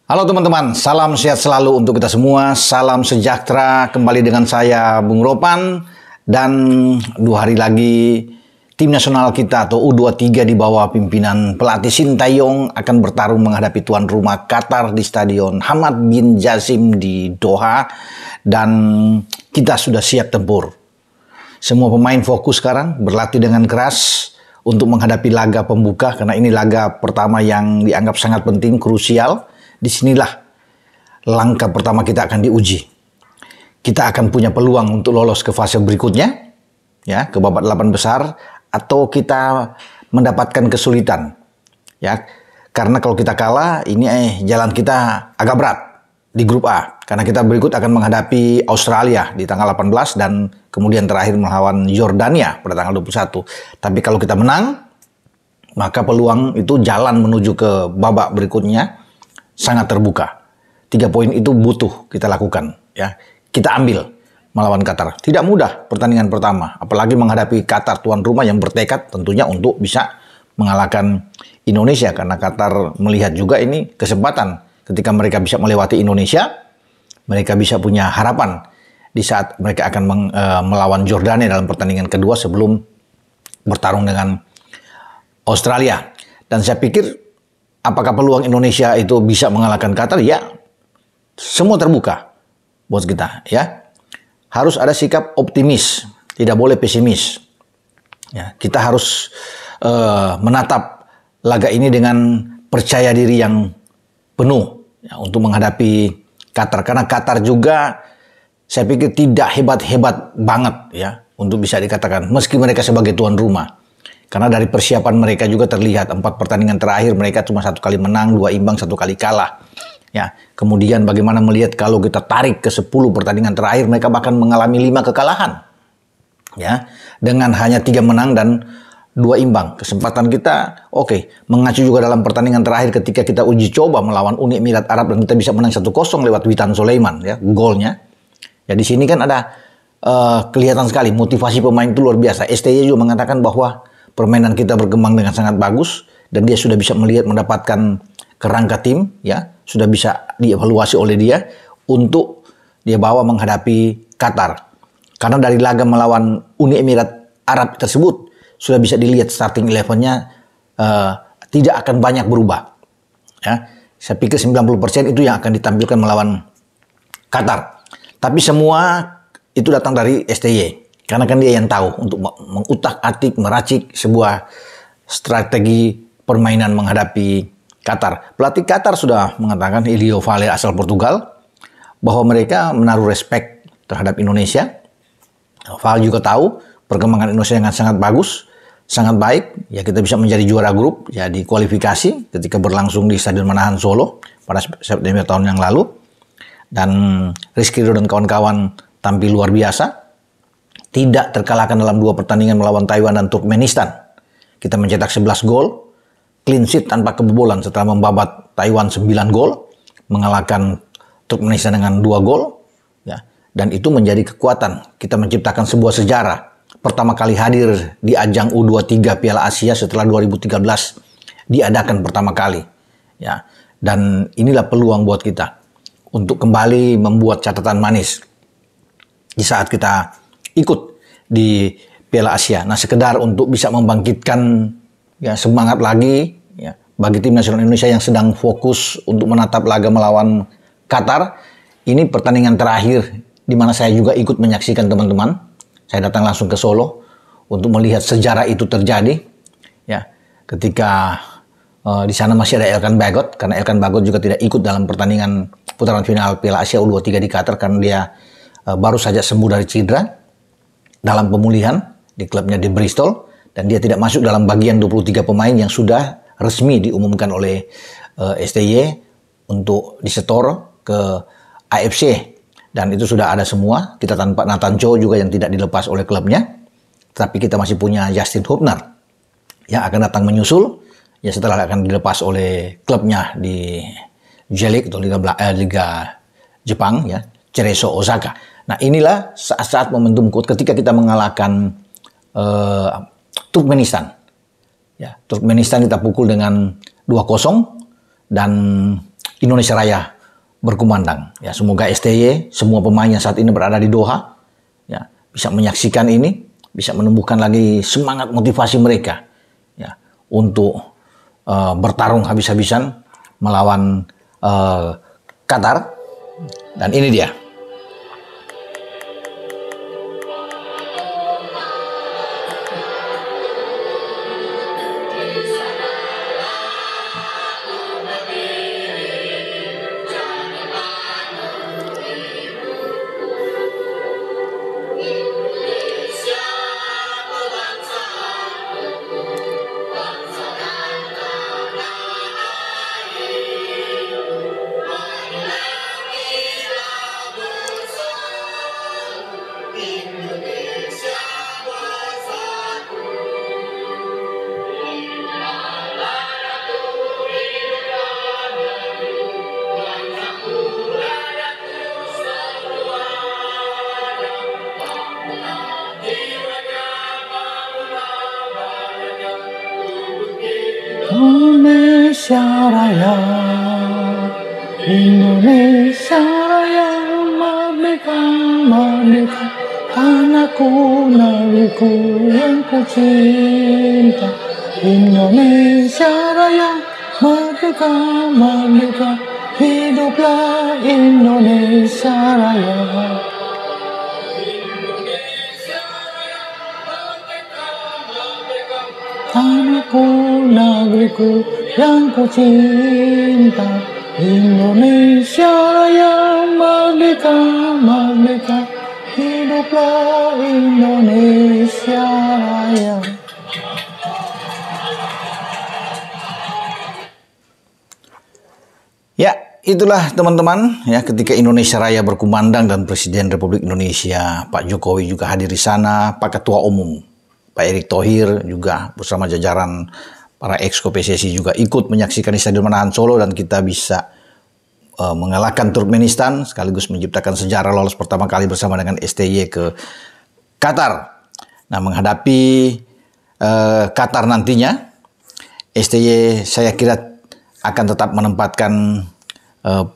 Halo teman-teman, salam sehat selalu untuk kita semua, salam sejahtera kembali dengan saya Bung Ropan. Dan 2 hari lagi tim nasional kita atau U23 di bawah pimpinan pelatih Sintayong akan bertarung menghadapi tuan rumah Qatar di Stadion Hamad bin Jasim di Doha. Dan kita sudah siap tempur. Semua pemain fokus sekarang berlatih dengan keras untuk menghadapi laga pembuka, karena ini laga pertama yang dianggap sangat penting, krusial. Disinilah langkah pertama kita akan diuji. Kita akan punya peluang untuk lolos ke fase berikutnya, ya, ke babak 8 besar, atau kita mendapatkan kesulitan, ya. Karena kalau kita kalah, ini jalan kita agak berat di grup A. Karena kita berikut akan menghadapi Australia di tanggal 18 dan kemudian terakhir melawan Yordania pada tanggal 21. Tapi kalau kita menang, maka peluang itu jalan menuju ke babak berikutnya sangat terbuka. 3 poin itu butuh kita lakukan, ya. Kita ambil melawan Qatar. Tidak mudah pertandingan pertama, apalagi menghadapi Qatar tuan rumah yang bertekad tentunya untuk bisa mengalahkan Indonesia, karena Qatar melihat juga ini kesempatan ketika mereka bisa melewati Indonesia, mereka bisa punya harapan di saat mereka akan melawan Jordania dalam pertandingan kedua sebelum bertarung dengan Australia. Dan saya pikir apakah peluang Indonesia itu bisa mengalahkan Qatar? Ya, semua terbuka buat kita, ya. Harus ada sikap optimis, tidak boleh pesimis. Ya, kita harus menatap laga ini dengan percaya diri yang penuh, ya, untuk menghadapi Qatar. Karena Qatar juga saya pikir tidak hebat-hebat banget, ya, untuk bisa dikatakan meski mereka sebagai tuan rumah. Karena dari persiapan mereka juga terlihat 4 pertandingan terakhir mereka cuma 1 kali menang, 2 imbang, 1 kali kalah. Ya, kemudian bagaimana melihat kalau kita tarik ke 10 pertandingan terakhir mereka bahkan mengalami 5 kekalahan. Ya, dengan hanya 3 menang dan 2 imbang. Kesempatan kita mengacu juga dalam pertandingan terakhir ketika kita uji coba melawan Uni Emirat Arab dan kita bisa menang 1-0 lewat Witan Sulaiman, ya, golnya. Ya, di sini kan ada kelihatan sekali motivasi pemain itu luar biasa. STY juga mengatakan bahwa permainan kita berkembang dengan sangat bagus dan dia sudah bisa mendapatkan kerangka tim, ya, sudah bisa dievaluasi oleh dia untuk dia bawa menghadapi Qatar. Karena dari laga melawan Uni Emirat Arab tersebut sudah bisa dilihat starting 11-nya tidak akan banyak berubah. Ya, saya pikir 90% itu yang akan ditampilkan melawan Qatar. Tapi semua itu datang dari STY. Karena kan dia yang tahu untuk mengutak-atik, meracik sebuah strategi permainan menghadapi Qatar. Pelatih Qatar sudah mengatakan, Elio Valle asal Portugal, bahwa mereka menaruh respect terhadap Indonesia. Valle juga tahu perkembangan Indonesia yang sangat bagus, sangat baik. Ya, kita bisa menjadi juara grup, ya, di kualifikasi ketika berlangsung di Stadion Manahan Solo pada September tahun yang lalu. Dan Rizky Ridho dan kawan-kawan tampil luar biasa. Tidak terkalahkan dalam 2 pertandingan melawan Taiwan dan Turkmenistan. Kita mencetak 11 gol, clean sheet tanpa kebobolan setelah membabat Taiwan 9 gol, mengalahkan Turkmenistan dengan 2 gol, ya. Dan itu menjadi kekuatan. Kita menciptakan sebuah sejarah. Pertama kali hadir di ajang U23 Piala Asia setelah 2013 diadakan pertama kali, ya. Dan inilah peluang buat kita untuk kembali membuat catatan manis di saat kita ikut di Piala Asia. Nah, sekedar untuk bisa membangkitkan, ya, semangat lagi, ya, bagi tim nasional Indonesia yang sedang fokus untuk menatap laga melawan Qatar. Ini pertandingan terakhir di mana saya juga ikut menyaksikan teman-teman. Saya datang langsung ke Solo untuk melihat sejarah itu terjadi, ya. Ketika di sana masih ada Elkan Bagot, karena Elkan Bagot juga tidak ikut dalam pertandingan putaran final Piala Asia U23 di Qatar karena dia baru saja sembuh dari cedera dalam pemulihan di klubnya di Bristol, dan dia tidak masuk dalam bagian 23 pemain yang sudah resmi diumumkan oleh STY untuk disetor ke AFC, dan itu sudah ada semua. Kita tanpa Nathan Cho juga yang tidak dilepas oleh klubnya, tapi kita masih punya Justin Hubner yang akan datang menyusul, ya, setelah akan dilepas oleh klubnya di J-League atau Liga Jepang, ya, Cerezo Osaka. Nah, inilah saat-saat momentum kuat ketika kita mengalahkan Turkmenistan. Ya, Turkmenistan kita pukul dengan 2-0 dan Indonesia Raya berkumandang. Ya, semoga STY, semua pemain yang saat ini berada di Doha, ya, bisa menyaksikan ini, bisa menumbuhkan lagi semangat motivasi mereka, ya, untuk bertarung habis-habisan melawan Qatar. Dan ini dia. Indonesia Raya, Indonesia Raya, merdeka, merdeka, tanahku, negeriku yang ku cinta. Indonesia Raya, merdeka, merdeka, hiduplah Indonesia Raya. Tanahku, negeriku yang ku cinta. Indonesia Raya, merdeka, merdeka, hiduplah Indonesia Raya. Ya, itulah teman-teman, ya, ketika Indonesia Raya berkumandang dan Presiden Republik Indonesia Pak Jokowi juga hadir di sana, Pak Ketua Umum Pak Erick Thohir juga bersama jajaran para exco PSSI juga ikut menyaksikan di Stadion Manahan Solo, dan kita bisa mengalahkan Turkmenistan sekaligus menciptakan sejarah lolos pertama kali bersama dengan STY ke Qatar. Nah, menghadapi Qatar nantinya, STY saya kira akan tetap menempatkan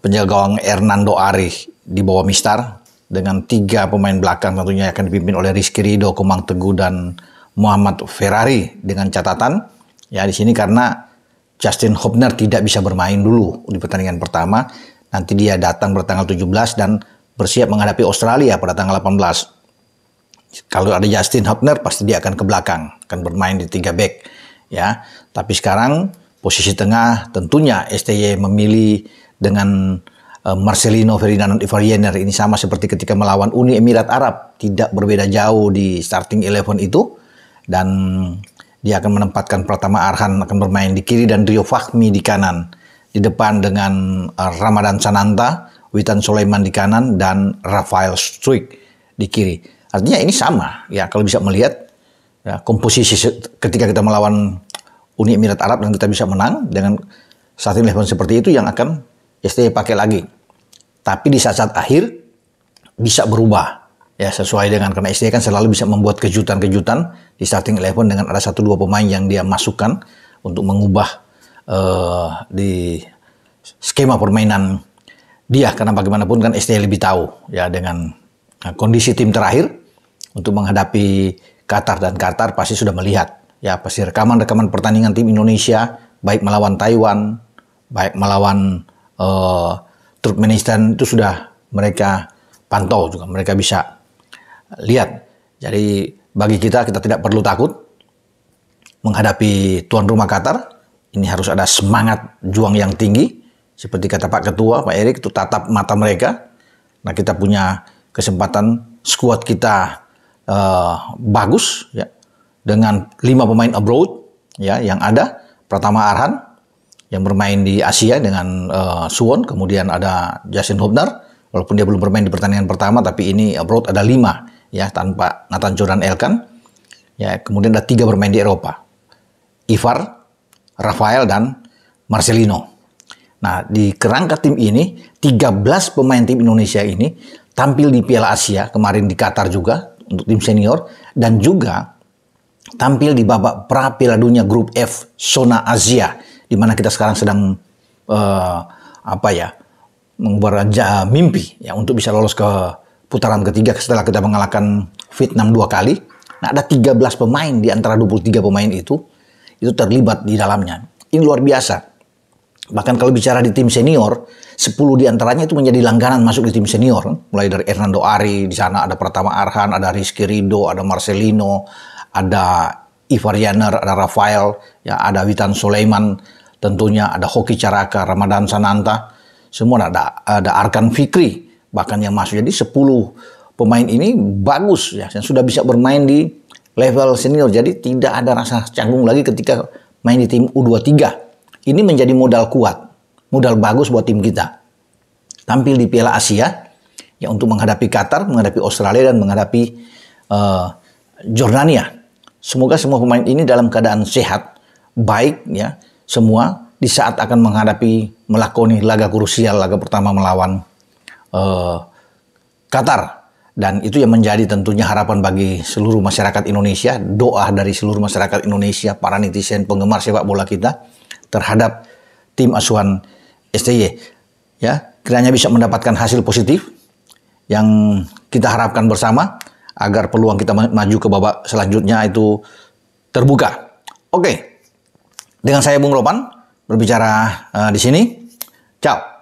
penjaga gawang Hernando Ari di bawah Mistar dengan 3 pemain belakang tentunya akan dipimpin oleh Rizky Ridho, Komang Teguh, dan Muhammad Ferrari, dengan catatan ya di sini karena Justin Hubner tidak bisa bermain dulu di pertandingan pertama. Nanti dia datang bertanggal 17 dan bersiap menghadapi Australia pada tanggal 18. Kalau ada Justin Hubner pasti dia akan ke belakang, akan bermain di 3 back ya. Tapi sekarang posisi tengah tentunya STY memilih dengan Marcelino Ferdinand Ivariener. Ini sama seperti ketika melawan Uni Emirat Arab, tidak berbeda jauh di starting 11 itu. Dan dia akan menempatkan Pratama Arhan akan bermain di kiri dan Rio Fahmi di kanan. Di depan dengan Ramadan Sananta, Witan Sulaiman di kanan, dan Rafael Struijk di kiri. Artinya ini sama ya, kalau bisa melihat ya, komposisi ketika kita melawan Uni Emirat Arab dan kita bisa menang dengan starting 11 seperti itu yang akan STY pakai lagi. Tapi di saat-saat akhir bisa berubah. Ya, sesuai dengan, karena STY kan selalu bisa membuat kejutan-kejutan di starting 11 dengan ada 1-2 pemain yang dia masukkan untuk mengubah di skema permainan dia, karena bagaimanapun kan STY lebih tahu ya dengan kondisi tim terakhir untuk menghadapi Qatar, dan Qatar pasti sudah melihat ya, pasti rekaman-rekaman pertandingan tim Indonesia baik melawan Taiwan, baik melawan Turkmenistan, itu sudah mereka pantau juga, mereka bisa lihat. Jadi bagi kita tidak perlu takut menghadapi tuan rumah Qatar. Ini harus ada semangat juang yang tinggi. Seperti kata Pak Ketua, Pak Erick, itu tatap mata mereka. Nah, kita punya kesempatan, skuad kita bagus ya, dengan 5 pemain abroad ya yang ada. Pratama Arhan yang bermain di Asia dengan Suwon, kemudian ada Justin Hubner, walaupun dia belum bermain di pertandingan pertama, tapi ini abroad ada 5 ya, tanpa Nathan Jordan Elkan. Ya, kemudian ada 3 bermain di Eropa. Ivar, Rafael, dan Marcelino. Nah, di kerangka tim ini 13 pemain tim Indonesia ini tampil di Piala Asia kemarin di Qatar juga untuk tim senior, dan juga tampil di babak pra Piala Dunia Grup F zona Asia, di mana kita sekarang sedang mimpi ya untuk bisa lolos ke putaran ketiga setelah kita mengalahkan Vietnam 2 kali. Nah, ada 13 pemain di antara 23 pemain itu terlibat di dalamnya. Ini luar biasa. Bahkan kalau bicara di tim senior, 10 di antaranya itu menjadi langganan masuk di tim senior. Mulai dari Hernando Ari, di sana ada Pratama Arhan, ada Rizky Ridho, ada Marcelino, ada Ivar Janer, ada Rafael, ya, ada Witan Sulaiman, tentunya ada Hoki Caraka, Ramadan Sananta, semua ada Arkan Fikri, bahkan yang masuk. Jadi 10 pemain ini bagus ya, yang sudah bisa bermain di level senior. Jadi tidak ada rasa canggung lagi ketika main di tim U23. Ini menjadi modal kuat, modal bagus buat tim kita. Tampil di Piala Asia ya untuk menghadapi Qatar, menghadapi Australia dan menghadapi Jordania. Semoga semua pemain ini dalam keadaan sehat, baik ya, semua di saat akan melakoni laga krusial, laga pertama melawan Qatar. Dan itu yang menjadi tentunya harapan bagi seluruh masyarakat Indonesia, doa dari seluruh masyarakat Indonesia, para netizen, penggemar sepak bola kita terhadap tim asuhan STY. Ya, kiranya bisa mendapatkan hasil positif yang kita harapkan bersama agar peluang kita maju ke babak selanjutnya itu terbuka. Oke, dengan saya Bung Ropan berbicara di sini. Ciao.